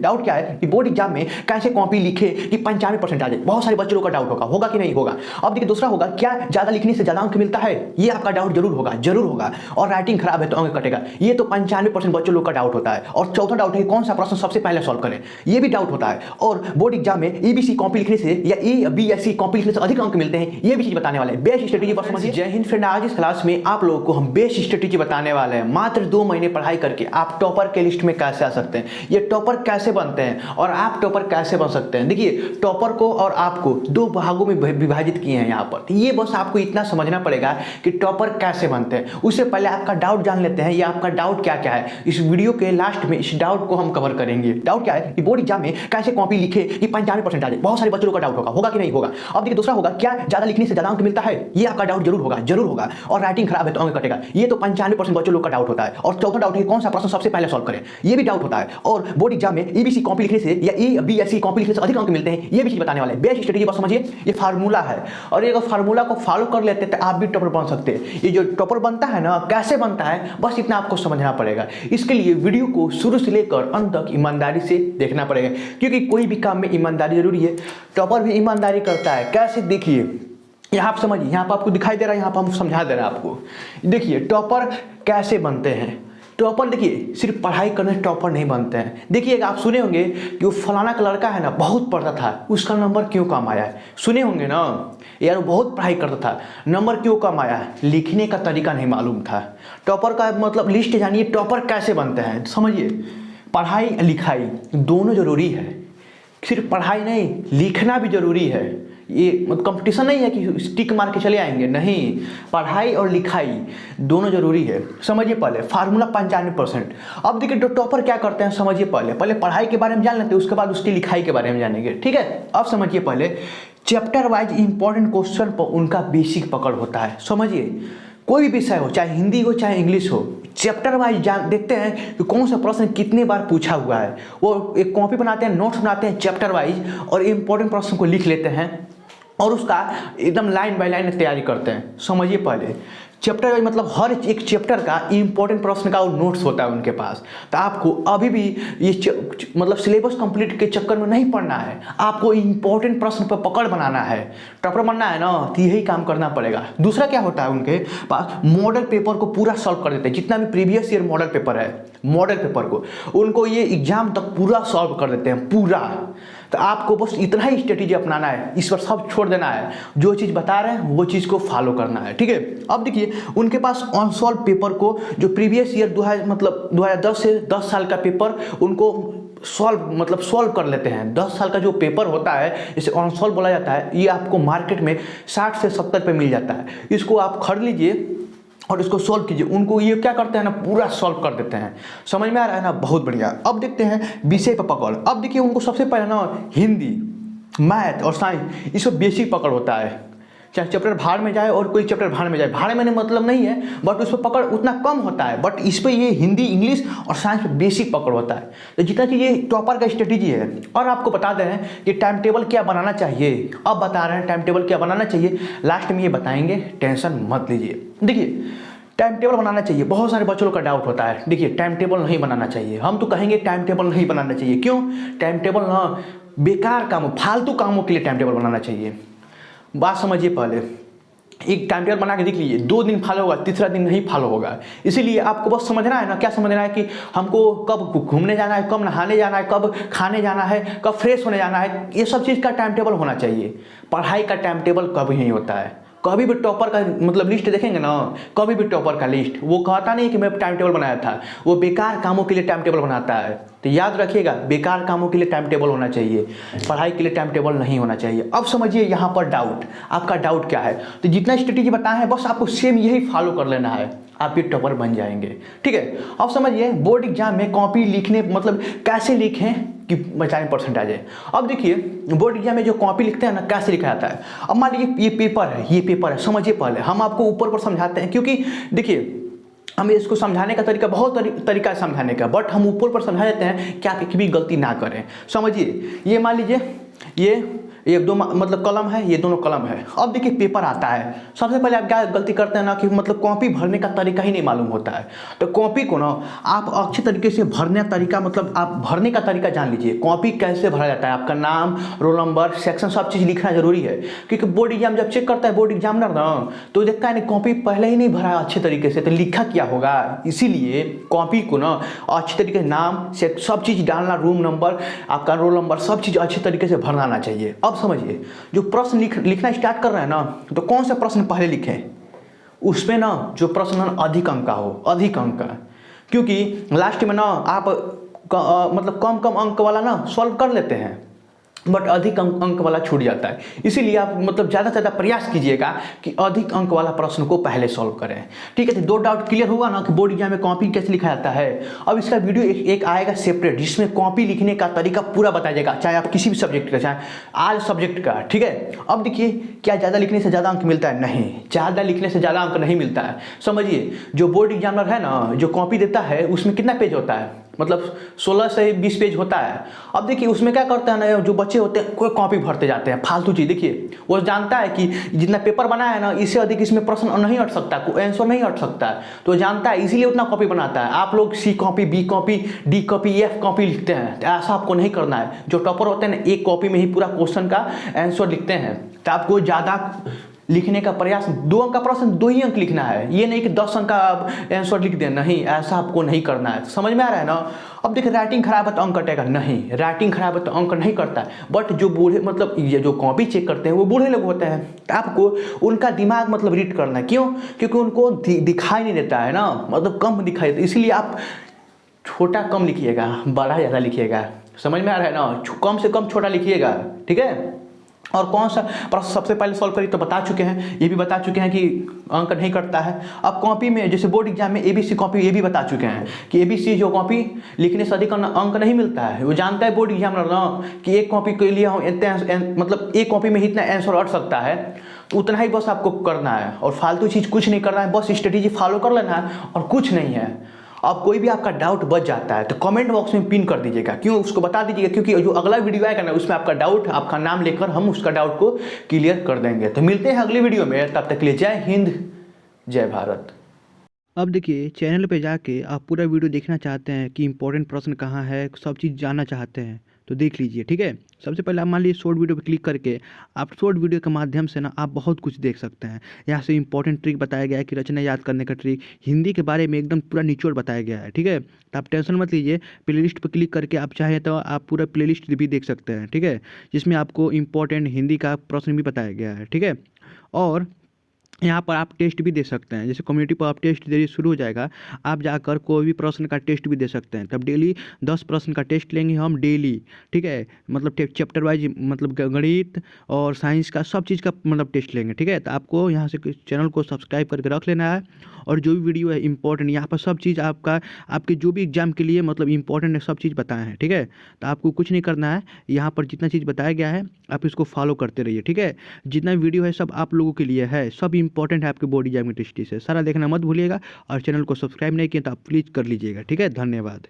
Doubt क्या है कि बोर्ड एग्जाम में कैसे कॉपी लिखे कि 95% आ जाए। बहुत सारे बच्चों का डाउट होगा कि नहीं होगा। अब देखिए दूसरा होगा, क्या ज्यादा लिखने से ज्यादा अंक मिलता है? ये आपका डाउट जरूर होगा। और राइटिंग खराब है तो अंक कटेगा, ये तो 95% बच्चों लोग का डाउट होता है। और चौथा डाउट है कौन सा प्रश्न सबसे पहले सॉल्व करें, ये भी डाउट होता है। और बोर्ड एग्जाम में EBC कॉपी लिखने से या EBSC कॉपी लिखने से अधिक अंक मिलते हैं, ये भी चीज बताने वाले हैं। बेस्ट स्ट्रेटेजी पर समझिए। जय हिंद फ्रेंड, आज इस क्लास में आप लोगों को हम बेस्ट स्ट्रेटेजी बताने वाले हैं। मात्र 2 महीने पढ़ाई करके आप टॉपर के लिस्ट में कैसे आ सकते हैं, ये टॉपर कैसे बनते हैं और आप टॉपर कैसे बन सकते हैं। देखिए टॉपर को और आपको 2 भागों में विभाजित किए हैं यहाँ पर। ये बस आपको इतना समझना पड़ेगा कि टॉपर कैसे बनते हैं। उससे पहले आपका डाउट जान लेते हैं, ये आपका डाउट क्या क्या है। इस वीडियो के लास्ट में इस डाउट को हम कवर करेंगे। डाउट क्या है कि बोर्ड एग्जाम में कैसे कॉपी लिखे कि 95% आ जाए। बहुत सारे बच्चों का डाउट होगा कि नहीं होगा। अब देखिए दूसरा होगा, क्या ज्यादा लिखने से ज्यादा अंक मिलता है? ये आपका डाउट जरूर होगा। और राइटिंग खराब है तो अंक कटेगा, ये तो 95% बच्चों लोग का डाउट होता है। और चौथा डाउट है कौन सा प्रश्न सबसे पहले सॉल्व करें, ये भी डाउट होता है। और बोर्ड एग्जाम में EBC कॉपी लिखने से या EBSC कॉपी लिखने से अधिक अंक मिलते हैं, ये भी चीज बताने वाले हैं। बेस्ट स्ट्रेटेजी बस समझिए, ये फार्मूला है और ये अगर फार्मूला को फॉलो कर लेते हैं तो आप भी टॉपर बन सकते हैं। ये जो टॉपर बनता है ना, कैसे बनता है, बस इतना आपको समझना पड़ेगा। इसके लिए वीडियो को शुरू से लेकर अंत तक ईमानदारी से देखना पड़ेगा, क्योंकि कोई भी काम में ईमानदारी जरूरी है। टॉपर भी ईमानदारी करता है। कैसे, देखिए यहाँ आप समझिए, यहाँ पर आपको दिखाई दे रहा है, यहाँ पर हम समझा दे रहे हैं आपको। देखिए टॉपर कैसे बनते हैं। टॉपर देखिए सिर्फ पढ़ाई करने से टॉपर नहीं बनते हैं। देखिए आप सुने होंगे कि वो फलाना का लड़का है ना, बहुत पढ़ता था, उसका नंबर क्यों कम आया है। सुने होंगे ना यार, वो बहुत पढ़ाई करता था, नंबर क्यों कम आया है, लिखने का तरीका नहीं मालूम था। टॉपर का मतलब लिस्ट जानिए, टॉपर कैसे बनते हैं समझिए। पढ़ाई लिखाई दोनों जरूरी है, सिर्फ पढ़ाई नहीं लिखना भी जरूरी है। ये कंपटीशन नहीं है कि स्टिक मार के चले आएंगे, नहीं, पढ़ाई और लिखाई दोनों जरूरी है। समझिए पहले फार्मूला 95%। अब देखिए टॉपर क्या करते हैं समझिए। पहले पढ़ाई के बारे में जान लेते हैं, उसके बाद उसकी लिखाई के बारे में जानेंगे, ठीक है। अब समझिए पहले चैप्टर वाइज इंपॉर्टेंट क्वेश्चन पर उनका बेसिक पकड़ होता है। समझिए कोई भी विषय हो, चाहे हिंदी हो चाहे इंग्लिश हो, चैप्टर वाइज देखते हैं कि कौन सा प्रश्न कितने बार पूछा हुआ है। वो एक कॉपी बनाते हैं, नोट्स बनाते हैं चैप्टर वाइज और इंपॉर्टेंट प्रश्न को लिख लेते हैं और उसका एकदम लाइन बाय लाइन तैयारी करते हैं। समझिए पहले चैप्टर वाइज मतलब हर एक चैप्टर का इंपॉर्टेंट प्रश्न का नोट्स होता है उनके पास। तो आपको अभी भी ये मतलब सिलेबस कंप्लीट के चक्कर में नहीं पढ़ना है, आपको इंपॉर्टेंट प्रश्न पर पकड़ बनाना है। टॉपर बनना है ना, तो यही काम करना पड़ेगा। दूसरा क्या होता है, उनके पास मॉडल पेपर को पूरा सॉल्व कर देते हैं। जितना भी प्रीवियस ईयर मॉडल पेपर है, मॉडल पेपर को उनको ये एग्जाम तक पूरा सॉल्व कर देते हैं, पूरा। तो आपको बस इतना ही स्ट्रेटेजी अपनाना है, इस पर सब छोड़ देना है। जो चीज़ बता रहे हैं वो चीज़ को फॉलो करना है, ठीक है। अब देखिए उनके पास अनसॉल्व पेपर को, जो प्रीवियस ईयर 2010 से 10 साल का पेपर उनको सॉल्व कर लेते हैं। 10 साल का जो पेपर होता है, इसे अनसॉल्व बोला जाता है। ये आपको मार्केट में 60 से 70 पे मिल जाता है। इसको आप खरीद लीजिए और इसको सॉल्व कीजिए। उनको ये क्या करते हैं ना, पूरा सॉल्व कर देते हैं। समझ में आ रहा है ना, बहुत बढ़िया। अब देखते हैं विषय पर पकड़। अब देखिए उनको सबसे पहले ना हिंदी, मैथ और साइंस, इस पर बेसिक पकड़ होता है। चाहे चैप्टर भाड़ में जाए और कोई चैप्टर भाड़ में जाए, भाड़ में मतलब नहीं है, बट उस पर पकड़ उतना कम होता है। बट इस पर ये हिंदी, इंग्लिश और साइंस पे बेसिक पकड़ होता है। तो जितना कि ये टॉपर का स्ट्रेटेजी है। और आपको बता दें कि टाइम टेबल क्या बनाना चाहिए। अब बता रहे हैं टाइम टेबल क्या बनाना चाहिए, लास्ट में ये बताएंगे, टेंशन मत लीजिए। देखिए टाइम टेबल बनाना चाहिए, बहुत सारे बच्चों का डाउट होता है। देखिए टाइम टेबल नहीं बनाना चाहिए, हम तो कहेंगे टाइम टेबल नहीं बनाना चाहिए। क्यों? टाइम टेबल ना बेकार काम, फालतू कामों के लिए टाइम टेबल बनाना चाहिए। बात समझिए पहले, एक टाइम टेबल बना के देख लीजिए, 2 दिन फॉलो होगा, तीसरा दिन नहीं फॉलो होगा। इसीलिए आपको बस समझना है ना, क्या समझना है कि हमको कब घूमने जाना है, कब नहाने जाना है, कब खाने जाना है, कब फ्रेश होने जाना है, ये सब चीज़ का टाइम टेबल होना चाहिए। पढ़ाई का टाइम टेबल कभी नहीं होता है। कभी भी टॉपर का मतलब लिस्ट देखेंगे ना, कभी भी टॉपर का लिस्ट वो कहता नहीं कि मैं टाइम टेबल बनाया था, वो बेकार कामों के लिए टाइम टेबल बनाता है। तो याद रखिएगा, बेकार कामों के लिए टाइम टेबल होना चाहिए, पढ़ाई के लिए टाइम टेबल नहीं होना चाहिए। अब समझिए यहाँ पर डाउट, आपका डाउट क्या है। तो जितना स्ट्रेटेजी बताया है बस आपको सेम यही फॉलो कर लेना है, आप ये टॉपर बन जाएंगे, ठीक है। अब समझिए बोर्ड एग्जाम में कॉपी लिखने मतलब कैसे लिखें कि 95% आ जाए। अब देखिए बोर्ड एग्जाम में जो कॉपी लिखते हैं ना, कैसे लिखा जाता है। अब मान लीजिए ये पेपर है, समझिए पहले हम आपको ऊपर पर समझाते हैं, क्योंकि देखिए हमें इसको समझाने का तरीका बहुत तरीका है समझाने का, बट हम ऊपर पर समझा देते हैं कि आप एक भी गलती ना करें। समझिए ये मान लीजिए ये ये दो मतलब कलम है, ये दोनों कलम है। अब देखिए पेपर आता है, सबसे पहले आप क्या गलती करते हैं ना कि मतलब कॉपी भरने का तरीका ही नहीं मालूम होता है। तो कॉपी को ना आप अच्छे तरीके से भरने का तरीका, मतलब आप भरने का तरीका जान लीजिए। कॉपी कैसे भरा जाता है, आपका नाम, रोल नंबर, सेक्शन, सब चीज़ लिखना जरूरी है, क्योंकि बोर्ड एग्जाम जब चेक करता है बोर्ड एग्जामिनर ना, तो देखता है कॉपी पहले ही नहीं भरा अच्छे तरीके से, तो लिखा क्या होगा। इसीलिए कॉपी को ना अच्छे तरीके से नाम से सब चीज़ डालना, रूम नंबर, आपका रोल नंबर, सब चीज़ अच्छे तरीके से भरना आना चाहिए। अब समझिए, जो प्रश्न लिखना स्टार्ट कर रहे हैं ना, तो कौन सा प्रश्न पहले लिखें, उसमें ना जो प्रश्न अधिक अंक का हो, अधिक अंक का, क्योंकि लास्ट में ना आप मतलब कम कम अंक वाला ना सॉल्व कर लेते हैं, बट अधिक अंक वाला छूट जाता है। इसीलिए आप मतलब ज़्यादा से ज़्यादा प्रयास कीजिएगा कि अधिक अंक वाला प्रश्न को पहले सॉल्व करें। ठीक है, तो 2 डाउट क्लियर हुआ ना कि बोर्ड एग्जाम में कॉपी कैसे लिखा जाता है। अब इसका वीडियो एक आएगा सेपरेट, जिसमें कॉपी लिखने का तरीका पूरा बताया जाएगा, चाहे आप किसी भी सब्जेक्ट का, चाहे आल सब्जेक्ट का। ठीक है, अब देखिए, क्या ज़्यादा लिखने से ज़्यादा अंक मिलता है? नहीं, ज़्यादा लिखने से ज़्यादा अंक नहीं मिलता है। समझिए, जो बोर्ड एग्जामिनर है ना, जो कॉपी देता है उसमें कितना पेज होता है, मतलब 16 से 20 पेज होता है। अब देखिए उसमें क्या करते हैं ना, जो बच्चे होते हैं कोई कॉपी भरते जाते हैं फालतू चीज़। देखिए वो जानता है कि जितना पेपर बना है ना, इससे अधिक इसमें प्रश्न नहीं हट सकता, कोई आंसर नहीं हट सकता है, तो जानता है, इसीलिए उतना कॉपी बनाता है। आप लोग C copy, B copy, D copy, F copy लिखते हैं, तो ऐसा आपको नहीं करना है। जो टॉपर होते हैं ना, एक कॉपी में ही पूरा क्वेश्चन का आंसर लिखते हैं, तो आपको ज़्यादा लिखने का प्रयास, 2 अंक का प्रश्न 2 ही अंक लिखना है, ये नहीं कि 10 अंक का आंसर लिख दें, नहीं, ऐसा आपको नहीं करना है। समझ में आ रहा है ना। अब देखिए, राइटिंग खराब है तो अंक कटेगा? नहीं, राइटिंग खराब है तो अंक नहीं करता है। बट जो बूढ़े, मतलब ये जो कॉपी चेक करते हैं वो बूढ़े लोग होते हैं, तो आपको उनका दिमाग मतलब रीड करना है। क्यों? क्योंकि उनको दिखाई नहीं देता है ना, मतलब कम दिखाई देता, इसलिए आप छोटा कम लिखिएगा, बड़ा ज़्यादा लिखिएगा। समझ में आ रहा है ना, कम से कम छोटा लिखिएगा। ठीक है, और कौन सा प्रश्न सबसे पहले सॉल्व करिए तो बता चुके हैं, ये भी बता चुके हैं कि अंक नहीं कटता है। अब कॉपी में, जैसे बोर्ड एग्जाम में एबीसी कॉपी, ये भी बता चुके हैं कि एबीसी जो कॉपी लिखने से अधिक अंक नहीं मिलता है। वो जानता है बोर्ड एग्जामिनर ना कि एक कॉपी के लिए हम इतने, मतलब एक कॉपी में ही इतना आंसर अट सकता है, तो उतना ही बस आपको करना है, और फालतू चीज़ कुछ नहीं करना है, बस स्ट्रेटेजी फॉलो कर लेना है और कुछ नहीं है। अब कोई भी आपका डाउट बच जाता है तो कमेंट बॉक्स में पिन कर दीजिएगा, क्यों उसको बता दीजिएगा, क्योंकि जो अगला वीडियो आएगा ना, उसमें आपका डाउट, आपका नाम लेकर हम उसका डाउट को क्लियर कर देंगे। तो मिलते हैं अगली वीडियो में, तब तक के लिए जय हिंद, जय भारत। अब देखिए, चैनल पे जाके आप पूरा वीडियो देखना चाहते हैं कि इंपॉर्टेंट प्रश्न कहाँ है, सब चीज़ जानना चाहते हैं तो देख लीजिए। ठीक है, सबसे पहले आप मान लीजिए शॉर्ट वीडियो पे क्लिक करके आप शॉर्ट वीडियो के माध्यम से ना आप बहुत कुछ देख सकते हैं। यहाँ से इंपॉर्टेंट ट्रिक बताया गया है कि रचना याद करने का ट्रिक, हिंदी के बारे में एकदम पूरा निचोड़ बताया गया है। ठीक है, तो आप टेंशन मत लीजिए, प्लेलिस्ट पर क्लिक करके आप चाहें तो आप पूरा प्लेलिस्ट भी देख सकते हैं। ठीक है, जिसमें आपको इंपॉर्टेंट हिंदी का प्रश्न भी बताया गया है। ठीक है, और यहाँ पर आप टेस्ट भी दे सकते हैं, जैसे कम्युनिटी पर आप टेस्ट देना शुरू हो जाएगा, आप जाकर कोई भी प्रश्न का टेस्ट भी दे सकते हैं। तब डेली 10 प्रश्न का टेस्ट लेंगे हम डेली। ठीक है, मतलब चैप्टर वाइज, मतलब गणित और साइंस का सब चीज़ का मतलब टेस्ट लेंगे। ठीक है, तो आपको यहाँ से चैनल को सब्सक्राइब करके रख लेना है, और जो भी वीडियो है इंपॉर्टेंट, यहाँ पर सब चीज़ आपका, आपके जो भी एग्जाम के लिए मतलब इंपॉर्टेंट है, सब चीज़ बताए हैं। ठीक है, तो आपको कुछ नहीं करना है, यहाँ पर जितना चीज़ बताया गया है आप इसको फॉलो करते रहिए। ठीक है, जितना वीडियो है सब आप लोगों के लिए है, सब इंपॉर्टेंट है आपके बोर्ड एग्जाम की दृष्टि से, सारा देखना मत भूलिएगा, और चैनल को सब्सक्राइब नहीं किया तो आप प्लीज़ कर लीजिएगा। ठीक है, धन्यवाद।